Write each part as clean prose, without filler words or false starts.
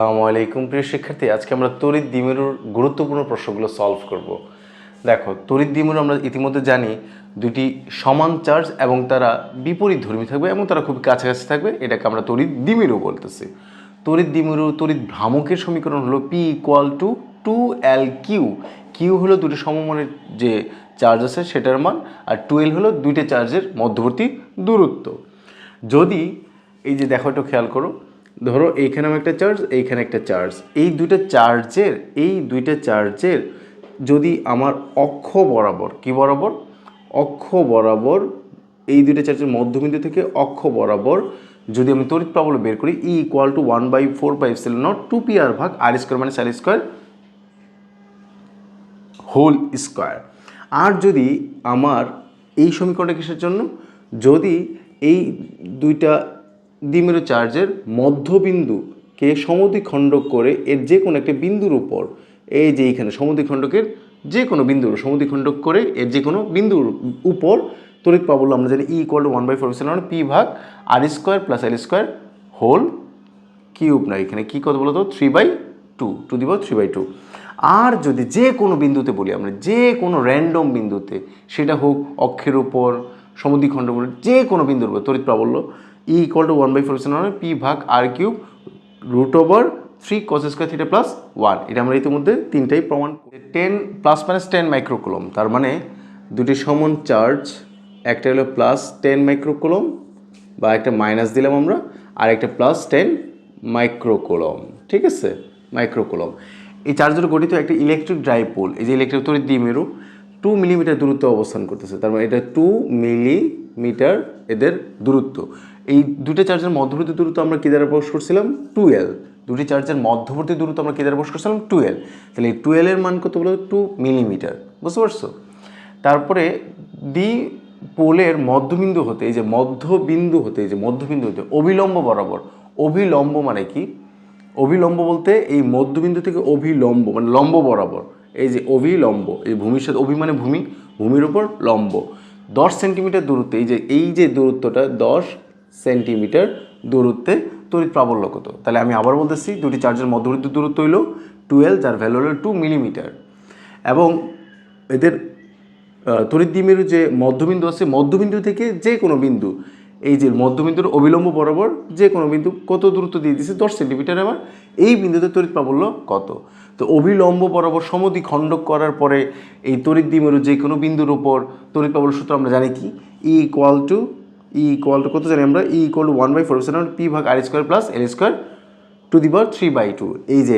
আসসালামু আলাইকুম প্রিয় শিক্ষার্থী, আজকে আমরা তড়িৎ দ্বিমেরুর গুরুত্বপূর্ণ প্রশ্নগুলো সলভ করব। দেখো, তড়িৎ দ্বিমেরু আমরা ইতিমধ্যে জানি দুটি সমান চার্জ এবং তারা বিপরীতধর্মী থাকবে এবং তারা খুব কাছাকাছি থাকবে, এটাকে আমরা তড়িৎ দ্বিমেরু বলতেছি। তড়িৎ দ্বিমেরু তড়িৎ ভ্রামকের সমীকরণ হলো P = 2L কিউ। কিউ হলো দুটি সমমানের যে চার্জ আছে সেটার মান, আর 2L হলো দুইটা চার্জের মধ্যবর্তী দূরত্ব। যদি এই যে দেখো, একটু খেয়াল করো, ধরো এইখানেও একটা চার্জ, এইখানে একটা চার্জ, এই দুইটা চার্জের যদি আমার অক্ষ বরাবর অক্ষ বরাবর এই দুইটা চার্জের মধ্যবিন্দু থেকে অক্ষ বরাবর যদি আমি তড়িৎ প্রবাহ বের করি, E = 1/4πε0 2πr ভাগ r² - r² হোল স্কোয়ার। আর যদি আমার এই সমীকরণটা কিসের জন্য, যদি এই দুইটা দ্বিমেরু চার্জের মধ্যবিন্দুকে সমদ্বিখণ্ডক করে এর যে কোনো একটা বিন্দুর উপর, এই যে এইখানে সমদ্বিখণ্ডকের যে কোনো বিন্দুর সমদ্বিখণ্ডক করে এর যে কোনো বিন্দুর উপর তড়িৎ প্রবাহ আমরা জানি E = 1/4πε0 p ভাগ r² + l² হোল কিউব। না, এখানে কি কত বলো তো, 3/2 আর যদি যে কোনো বিন্দুতে বলি আমরা, যে কোনো র্যান্ডম বিন্দুতে, সেটা হোক অক্ষের উপর, সমদ্বিখণ্ডক উপর, যে কোনো বিন্দুর উপর তড়িৎ প্রাবল্য E = 1/4πε0 p ভাগ r³ √3 cos² θ + 1। এটা আমরা ইতিমধ্যে তিনটাই প্রমাণ করি। 10 ± 10 মাইক্রোকুলম, তার মানে দুটি সমান চার্জ, একটা হলো +10 মাইক্রোকুলম বা একটা মাইনাস দিলাম আমরা, আর একটা +10 মাইক্রোকুলম, ঠিক আছে, মাইক্রোকুলম। এই চার্জের গঠিত একটা ইলেকট্রিক ডাইপোল, এই যে ইলেকট্রিক তড়িৎ দ্বিমেরু 2 মিলিমিটার দূরত্বে অবস্থান করতেছে, তার মানে এটা 2 মিলিমিটার এদের দূরত্ব। এই দুটো চার্জের মধ্যবর্তী দূরত্ব আমরা কি দ্বারা প্রকাশ করছিলাম, 2L। দুটি চার্জের মধ্যবর্তী দূরত্ব আমরা কি দ্বারা প্রকাশ করছিলাম, 2L। তাহলে এই 2L এর মান কত বলো, 2 মিলিমিটার, বুঝতে পারছো? তারপরে দ্বিপোলের মধ্যবিন্দু হতে, এই যে মধ্যবিন্দু হতে অভিলম্ব বরাবর, অভিলম্ব মানে কি, অভিলম্ব বলতে এই মধ্যবিন্দু থেকে অভিলম্ব মানে লম্ব বরাবর, এই যে অভিলম্ব, এই ভূমির সাথে, অভি মানে ভূমি, ভূমির উপর লম্ব 10 সেন্টিমিটার দূরত্বে, এই যে দূরত্বটা 10 সেন্টিমিটার দূরত্বে তড়িৎ প্রাবল্য কত। তাহলে আমি আবার বলতেছি, দুটি চার্জের মধ্যবর্তী দূরত্ব হইল 2L, যার ভ্যালু হলো 2 মিলিমিটার। এবং এদের তড়িৎ দ্বিমেরু যে মধ্যবিন্দু আছে, মধ্যবিন্দু থেকে যে কোনো বিন্দু, এই যে মধ্যবিন্দুর অবিলম্ব বরাবর যে কোনো বিন্দু কত দূরত্ব দিয়ে দিচ্ছে, 10 সেন্টিমিটার। আবার এই বিন্দুতে তড়িৎ প্রাবল্য কত। তো অবিলম্ব বরাবর সমদ্বিখণ্ডক করার পরে এই তড়িৎ দ্বিমেরু যে কোনো বিন্দুর উপর তড়িৎ প্রাবল্য সূত্র আমরা জানি কি, E = কত জানি আমরা, E = 1/4πε0 p ভাগ r² + l² ⁵ 3/2। এই যে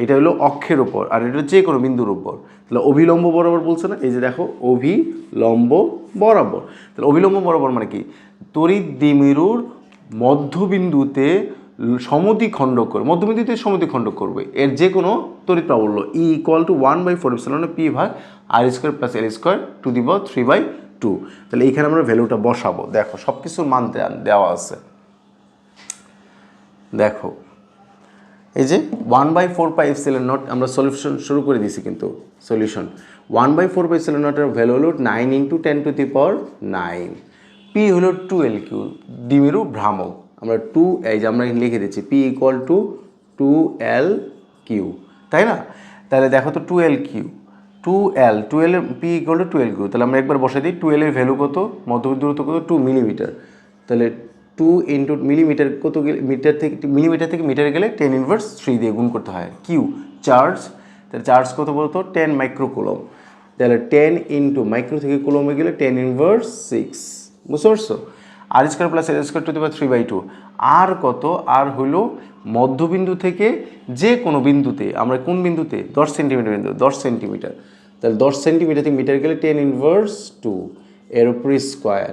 এটা হলো অক্ষের উপর, আর এটা যে কোনো বিন্দুর উপর। তাহলে অভিলম্ব বরাবর বলছে না, এই যে দেখো, অভিলম্ব বরাবর। তাহলে অভিলম্ব বরাবর মানে কি, তড়িৎ দ্বিমেরুর মধ্যবিন্দুতে সমদ্বিখণ্ডক করে, মধ্যবিন্দুতে সমদ্বিখণ্ডক করবে এর যে কোনো তড়িৎ প্রাবল্য E = 1/4πε0 p ভাগ r² + l² ⁵ 3/2। তাহলে এইখানে আমরা ভ্যালুটা বসাবো। দেখো, সব কিছুর মান দেওয়া আছে। দেখো, এই যে 1/4πε0 আমরা সলিউশন শুরু করে দিয়েছি, কিন্তু সলিউশন 1/4πε0 এর ভ্যালু হলো 9 × 10⁹ p হলো 2L কিউ, দ্বিমেরু ভ্রামক। আমরা 2, এই যে আমরা লিখে দিচ্ছি p = 2L কিউ, তাই না? তাহলে দেখো তো, 2L কিউ, 2L এর p = 2L কিউ। তাহলে আমরা একবার বসাই দিই, 2L এর ভ্যালু কত, মধ্যবর্তী দূরত্ব কত, 2 মিলিমিটার। তাহলে 2 × মিলিমিটার কত গেলে, মিলিমিটার থেকে মিটার গেলে 10⁻³ দিয়ে গুণ করতে হয়। কিউ চার্জ, তাহলে চার্জ কত বলতো, 10 মাইক্রোকুলম। তাহলে 10 × মাইক্রো থেকে কুলমে গেলে 10⁻⁶, বুঝতে পারছো? r² + l² ⁵2। আর কত, আর হইল মধ্যবিন্দু থেকে যে কোনো বিন্দুতে, আমরা কোন বিন্দুতে, 10 সেন্টিমিটার বিন্দু, 10 সেন্টিমিটার। তাহলে 10 সেন্টিমিটার থেকে মিটার গেলে 10⁻² এর উপর স্কোয়ার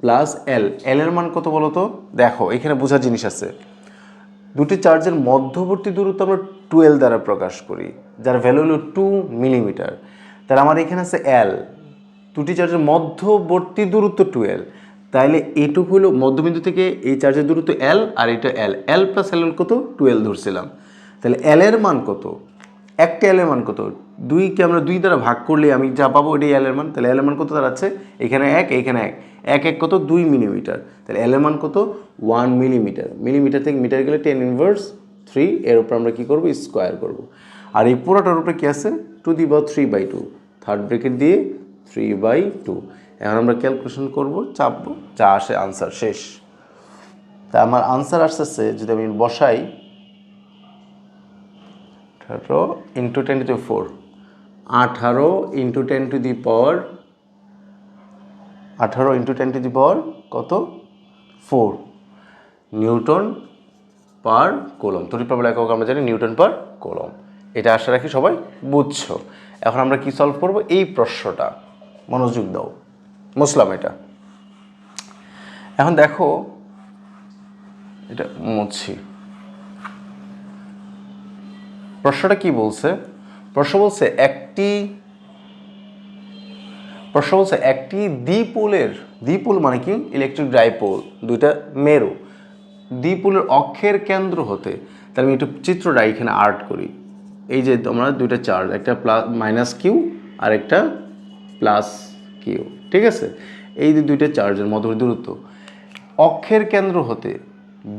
প্লাস L এর মান কত বলো তো। দেখো, এখানে বোঝার জিনিস আছে, দুটি চার্জের মধ্যবর্তী দূরত্ব আমরা 2L দ্বারা প্রকাশ করি, যার ভ্যালু হলো 2 মিলিমিটার। তাহলে আমার এখানে আছে L, দুটি চার্জের মধ্যবর্তী দূরত্ব 2L, তাইলে এইটুকু হলো মধ্যবিন্দু থেকে এই চার্জের দূরত্ব L, আর এটা L + L কত, 2L ধরছিলাম। তাহলে L এর মান কত, একটা L এর মান কত, 2কে আমরা 2 দ্বারা ভাগ করলে আমি যা পাবো এটাই L এর মান। তাহলে L এর মান কত দাঁড়াচ্ছে, এখানে 1, এখানে 1 কত, 2 মিলিমিটার। তাহলে L এর মান কত, 1 মিলিমিটার। মিলিমিটার থেকে মিটার গেলে 10⁻³ 3, এর উপর আমরা কি করব, স্কোয়ার করব। আর এই পুরোটার উপরে কি আছে, two the power 3/2, third bracket দিয়ে 3/2। এখন আমরা ক্যালকুলেশন করব, চাপবো, যা আসে আনসার শেষ। তা আমার আনসার আসতেছে, যদি আমি বসাই 18 into 10 to the 4, 18 into 10 to the power 18 into 10 to the power কত, 4 নিউটন পার কুলম। তড়িৎ প্রবাহ একক আমরা জানি নিউটন পার কুলম। এটা আশা রাখি সবাই বুঝছো। এখন আমরা কি সলভ করব, এই প্রশ্নটা মনোযোগ দাও, মুছলাম এটা। এখন দেখো, এটা মুছছি। প্রশ্নটা কি বলছে, প্রশ্ন বলছে একটি দ্বিপোল মানে কি, ইলেকট্রিক ডাইপোল, দুইটা মেরু, দ্বিপোলের অক্ষের কেন্দ্র হতে, তাহলে আমি একটু চিত্রটা এখানে আর্ট করি। এই যে তোমরা দুইটা চার্জ, একটা মাইনাস কিউ আর একটা প্লাস কিউ, ঠিক আছে। এই যে দুইটা চার্জের মধ্যবর্তী দূরত্ব অক্ষের কেন্দ্র হতে,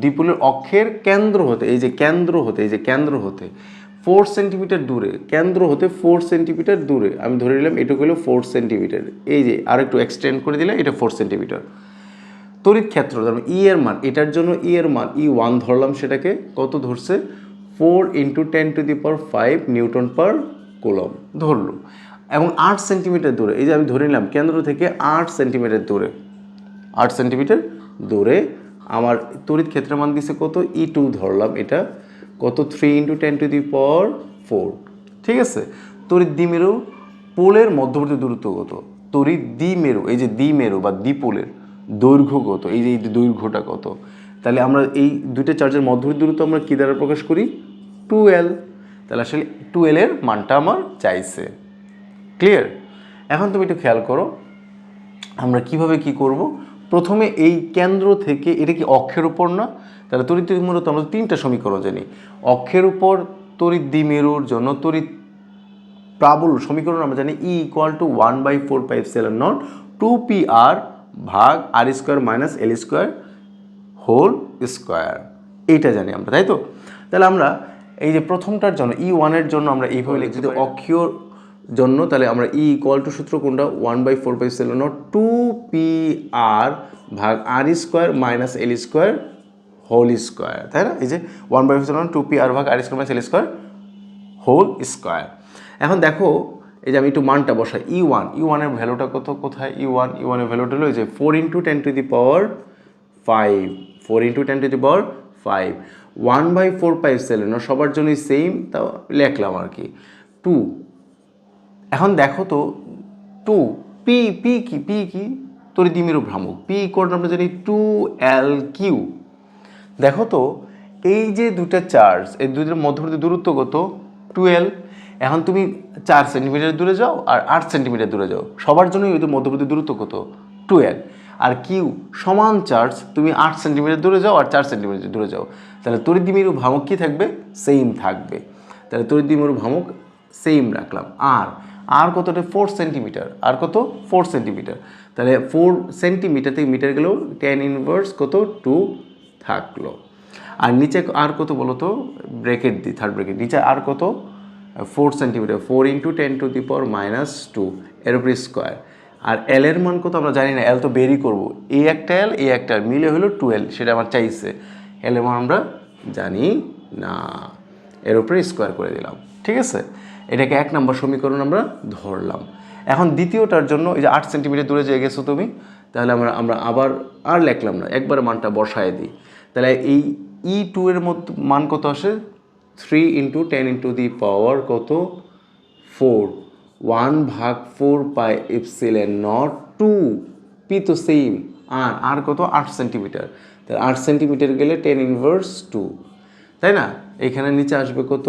দ্বিপোলের অক্ষের কেন্দ্র হতে, এই যে কেন্দ্র হতে 4 সেন্টিমিটার দূরে, কেন্দ্র হতে 4 সেন্টিমিটার দূরে, আমি ধরে নিলাম এটুকু হলো 4 সেন্টিমিটার। এই যে আর একটু এক্সটেন্ড করে দিলে এটা 4 সেন্টিমিটার। তড়িৎ ক্ষেত্র ধরুন ই এর মান, এটার জন্য ই এর মান E1 ধরলাম, সেটাকে কত ধরছে, 4 into 10 to the power 5 Newton per coulomb ধরলো। এবং 8 সেন্টিমিটার দূরে, এই যে আমি ধরে নিলাম কেন্দ্র থেকে 8 সেন্টিমিটার দূরে, 8 সেন্টিমিটার দূরে আমার তড়িৎ ক্ষেত্রের মান দিছে কত, E2 ধরলাম, এটা কত, 3 ইন্টু 10 টু দি পাওয়ার 4, ঠিক আছে। তড়িৎ দ্বিমেরু পোলের মধ্যবর্তী দূরত্ব কত, তড়িৎ দ্বিমেরু, এই যে দ্বিমেরু বা দ্বিপোলের দৈর্ঘ্য কত, এই যে দৈর্ঘ্যটা কত। তাহলে আমরা এই দুইটা চার্জের মধ্যবর্তী দূরত্ব আমরা কী দ্বারা প্রকাশ করি, 2L। তাহলে আসলে 2L এর মানটা আমার চাইছে। ক্লিয়ার? এখন তুমি একটু খেয়াল করো আমরা কিভাবে কি করব। প্রথমে এই কেন্দ্র থেকে, এটা কি অক্ষের উপর না, তাহলে তড়িৎ দ্বিমেরু তো আমরা 3টা সমীকরণ জানি। অক্ষের উপর তড়িৎ দ্বিমেরুর জন্য তড়িৎ প্রাবল্য সমীকরণ আমরা জানি E = 1/4πε0 2πr ভাগ r² minus l² whole square, এইটা জানি আমরা, তাই তো। তাহলে আমরা এই যে প্রথমটার জন্য E1 এর জন্য আমরা এইভাবে লিখি, যদি অক্ষীয় জন্য তাহলে আমরা E = সূত্র কোনটা, 1/4πε0 2πr ভাগ r² minus l² whole square, তাই না। এই যে 1/4πε0 2πr ভাগ r² minus l² whole square. এখন দেখো, এই যে আমি একটু মানটা বসাই, E1 এর ভ্যালুটা কত, কোথায় E1 এর ভ্যালুটা হলো এই যে 4 into 10 to the power 5, 4 into 10 to the power 5, 1/4πε0 সবার জন্যই সেম, তাও লিখলাম আর কি 2। এখন দেখো তো 2 পি কি তড়িৎ দ্বিমেরু ভ্রামক, P = আমরা জানি 2L3। দেখো তো এই যে দুটা চার্জ, এই দুইটার মধ্যবর্তী দূরত্ব কত, 2L। এখন তুমি 4 সেন্টিমিটার দূরে যাও আর 8 সেন্টিমিটার দূরে যাও, সবার জন্যই ওই মধ্যবর্তী দূরত্ব কত, 2L। আর কিউ সমান চার্জ, তুমি 8 সেন্টিমিটার দূরে যাও আর 4 সেন্টিমিটার দূরে যাও, তাহলে তড়িৎ দ্বিমেরু ভ্রামক কি থাকবে, সেম থাকবে। তাহলে তড়িৎ দ্বিমেরু ভ্রামক সেম রাখলাম। আর কতটা, 4 সেন্টিমিটার, আর কত, 4 সেন্টিমিটার। তাহলে 4 সেন্টিমিটার থেকে মিটার গেলেও tan ইনভার্স কত, 2 থাকলো। আর নিচে আর কত বলো তো, ব্র্যাকেট দিই, থার্ড ব্র্যাকেট, নিচে আর কত, 4 centimetre, 4 into 10 to the power minus 2 এর উপরে স্কোয়ার। আর এল এর মান কত আমরা জানি না, এল তো বেরই করবো, এই একটা এল এই একটা এল মিলে হলো 12, সেটা আমার চাইছে। এল এর মান আমরা জানি না, এর উপরে স্কোয়ার করে দিলাম, ঠিক আছে। এটাকে 1 নম্বর সমীকরণ আমরা ধরলাম। এখন দ্বিতীয়টার জন্য এই যে 8 সেন্টিমিটার দূরে যেয়ে গেছো তুমি, তাহলে আমরা আবার আর লিখলাম না, একবার মানটা বসায় দিই। তাহলে এই E2 এর মান কত আসে, 3 ইন্টু 10 ইন্টু দি পাওয়ার কত, 4, 1/4πε0 2 পি তো সেম, আর কত, 8 সেন্টিমিটার, তাহলে 8 সেন্টিমিটার গেলে 10 ইনভার্স 2, তাই না। এখানে নিচে আসবে কত,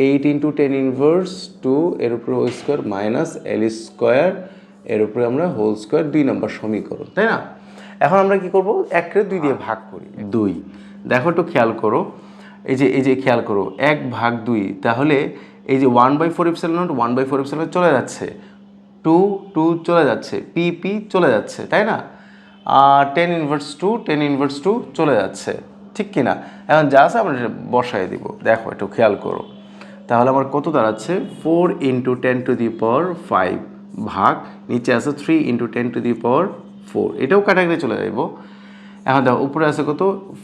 8 ইন্টু 10 ইনভার্স 2 এর উপরে হোল স্কোয়ার মাইনাস l² এর উপরে আমরা হোল স্কোয়ার, 2 নম্বর সমীকরণ, তাই না। এখন আমরা কি করব, 1 রে 2 দিয়ে ভাগ করি, 2। দেখো একটু খেয়াল করো, এই যে খেয়াল করো 1/2, তাহলে এই যে 1/4ε0 1/4ε চলে যাচ্ছে, 2 চলে যাচ্ছে, পি চলে যাচ্ছে, তাই না। আর tan ইনভার্স 2 চলে যাচ্ছে, ঠিক কি না? এখন যা আছে আমরা বসাই দিব। দেখো একটু খেয়াল করো, তাহলে আমার কত দাঁড়াচ্ছে 4 × 10⁵ ভাগ নিচে আছে 3 × 10⁴, এটাও কাটাকাটি চলে যাইব। এখন দেখো উপরে আছে কত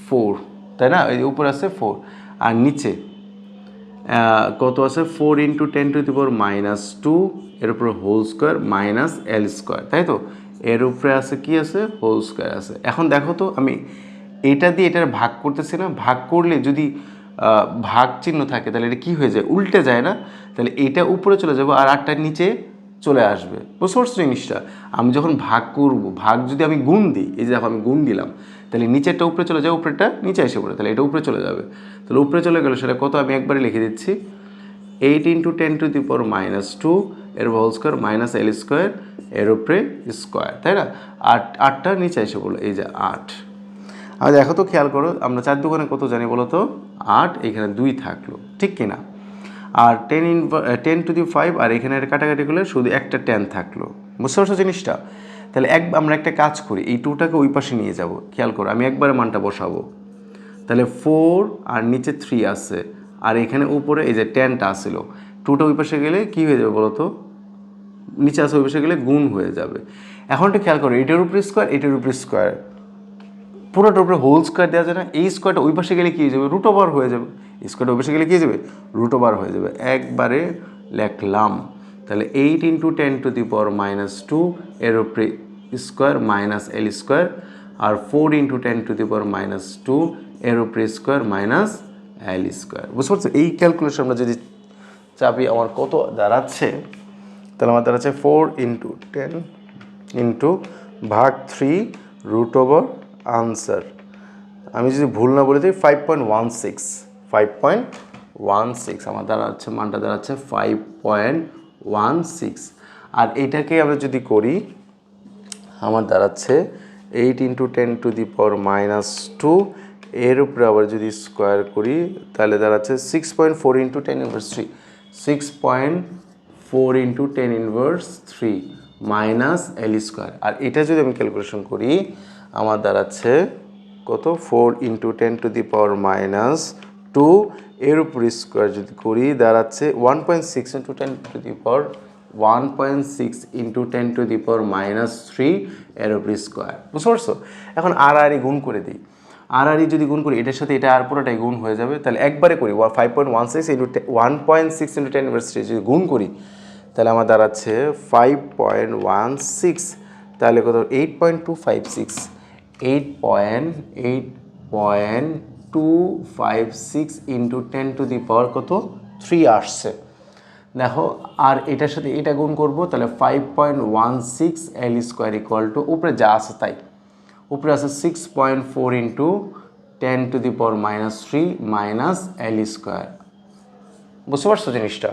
4, তাই না? এই উপরে আছে 4 আর নিচে কত আছে 4 × 10⁻², এর উপরে whole square minus L square, তাই তো? এর উপরে আছে কি আছে হোল স্কোয়ার আছে। এখন দেখো তো আমি এটা দিয়ে এটার ভাগ করতেছি না, ভাগ করলে যদি ভাগ চিহ্ন থাকে তাহলে এটা কী হয়ে যায়, উল্টে যায় না? তাহলে এটা উপরে চলে যাবো আর আটটার নিচে চলে আসবে। বুঝতে পারছো জিনিসটা? আমি যখন ভাগ করব, ভাগ যদি আমি গুণ দিই, এই যে দেখো আমি গুণ দিলাম, তাহলে নিচেরটা উপরে চলে যাবে, উপরেরটা নিচে এসে পড়ে, তাহলে এটা উপরে চলে যাবে। তাহলে উপরে চলে গেলে সেটা কত আমি একবারে লিখে দিচ্ছি 8 × 10⁻², এর whole square minus L square, এর উপরে স্কোয়ার, তাই না? 8টা নিচে এসে পড়লো, এই যে 8। আর দেখো তো খেয়াল করো, আমরা 4 দোকানে কত জানি বলো তো 8, এখানে 2 থাকলো, ঠিক কিনা? আর 10⁵ আর এখানে কাটাকাটি করলে শুধু একটা 10 থাকলো। বুঝতে পারছো জিনিসটা? তাহলে আমরা একটা কাজ করি, এই 2টাকে ওই পাশে নিয়ে যাব। খেয়াল করো আমি একবারে মানটা বসাবো, তাহলে 4 আর নিচে 3 আছে, আর এখানে উপরে এই যে 10টা আসছিল, 2টা ওই পাশে গেলে কী হয়ে যাবে বলো তো, নিচে আসে ওই পাশে গেলে গুণ হয়ে যাবে। এখন একটু খেয়াল করো, এটার উপরে স্কোয়ার, এটার উপরে স্কোয়ার, পুরোটার উপরে হোল স্কোয়ার দেওয়া যায় না? এই স্কোয়ারটা ওই পাশে গেলে কী হয়ে যাবে, √ওভার হয়ে যাবে। স্কোয়ারটা ওই পাশে গেলে কী হয়ে যাবে, √ওভার হয়ে যাবে। একবারে লেখলাম। তাহলে 8 × 10⁻², এর উপরে স্কোয়ার মাইনাস এল স্কোয়ার, আর 4 × 10⁻², এর উপরে স্কোয়ার মাইনাস এল স্কোয়ার। বুঝতে পারছো? এই ক্যালকুলেশন আমরা যদি চাপি আমার কত দাঁড়াচ্ছে, তাহলে আমার দাঁড়াচ্ছে 4 × 10 ভাগ 3 √ওভার আনসার। আমি যদি ভুল না বলে দিই 5.16 আমার দাঁড়াচ্ছে, মানটা দাঁড়াচ্ছে 5.16। আর এটাকে আমরা যদি করি আমার দাঁড়াচ্ছে 8 × 10⁻², এর উপরে আবার যদি স্কোয়ার করি তাহলে দাঁড়াচ্ছে 6.4 × 10⁻³ 6.4 × 10⁻³ মাইনাস এল স্কোয়ার। আর এটা যদি আমি ক্যালকুলেশন করি আমার দাঁড়াচ্ছে কত 4 × 10⁻², এর উপর স্কোয়ার যদি করি দাঁড়াচ্ছে 1.6 × 10⁻³ এর উপর স্কোয়ার। বুঝতে পারছো? এখন আর গুণ করে দিই, আর যদি গুণ করি এটার সাথে এটা আর পুরোটাই গুণ হয়ে যাবে। তাহলে একবারে করি 5.16 × 1.6 × 10⁻³ যদি গুণ করি তাহলে আমার দাঁড়াচ্ছে 5.16, তাহলে কত 8.256 8.256 × 10⁻³ আসছে। দেখো আর এটার সাথে এটা গুণ করব, তাহলে 5.16 এল স্কোয়ার = উপরে যা আছে তাই, উপরে আছে 6.4 × 10⁻³ মাইনাস এল স্কোয়ার। বুঝতে পারছো জিনিসটা?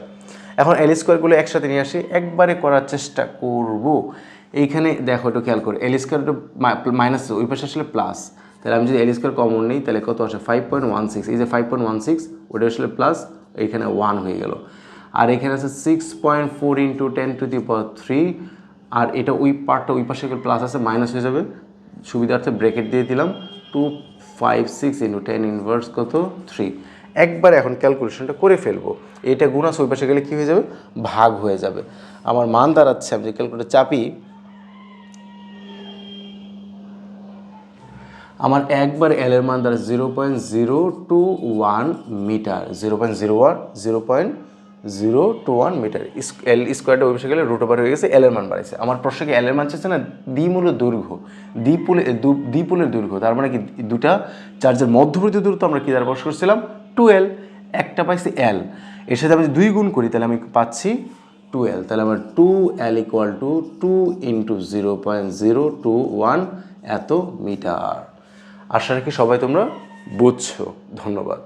এখন এল স্কোয়ারগুলো একসাথে নিয়ে আসি, একবারে করার চেষ্টা করব। এইখানে দেখো একটু খেয়াল করে, এল স্কোয়ার মাইনাস ওই পাশে আসলে প্লাস, তাহলে আমি যদি এল স্কোয়ার কমন নিই তাহলে কত আসে 5.16, এই যে 5.16 ওটা আসলে প্লাস, এইখানে 1 হয়ে গেল। আর এখানে আছে 6.4 × 10⁻³, আর এটা ওই পার্টটা ওই পাশে প্লাস আছে মাইনাস হয়ে যাবে, সুবিধার্থে ব্র্যাকেট দিয়ে দিলাম 256 × 10⁻³ একবার এখন ক্যালকুলেশনটা করে ফেলবো। এটা গুণ আছে ওই পাশে গেলে কী হয়ে যাবে, ভাগ হয়ে যাবে। আমার মান দাঁড়াচ্ছে, আমি যে ক্যালকুলেটর চাপি আমার একবার এল এর মান দাঁড়াচ্ছে 0.021 মিটার, 0.021 মিটার। এল স্কোয়ারটা ওই পাশে গেলে √ওভার হয়ে গেছে, এল এর মান বাড়াইছে। আমার প্রশ্নকে এল এর মান চাচ্ছে না, দ্বিমূলের দৈর্ঘ্য, দ্বিপোলের দৈর্ঘ্য, তার মানে কি দুটা চার্জের মধ্যবর্তী দূরত্ব আমরা কি দ্বারা প্রকাশ করছিলাম 2L, একটা পাইছি L, এর সাথে আমি যদি 2 গুণ করি তাহলে আমি পাচ্ছি 2L, তাহলে আমার 2L = 2 × 0.021 এত মিটার। আশা রাখি সবাই তোমরা বুঝছো। ধন্যবাদ।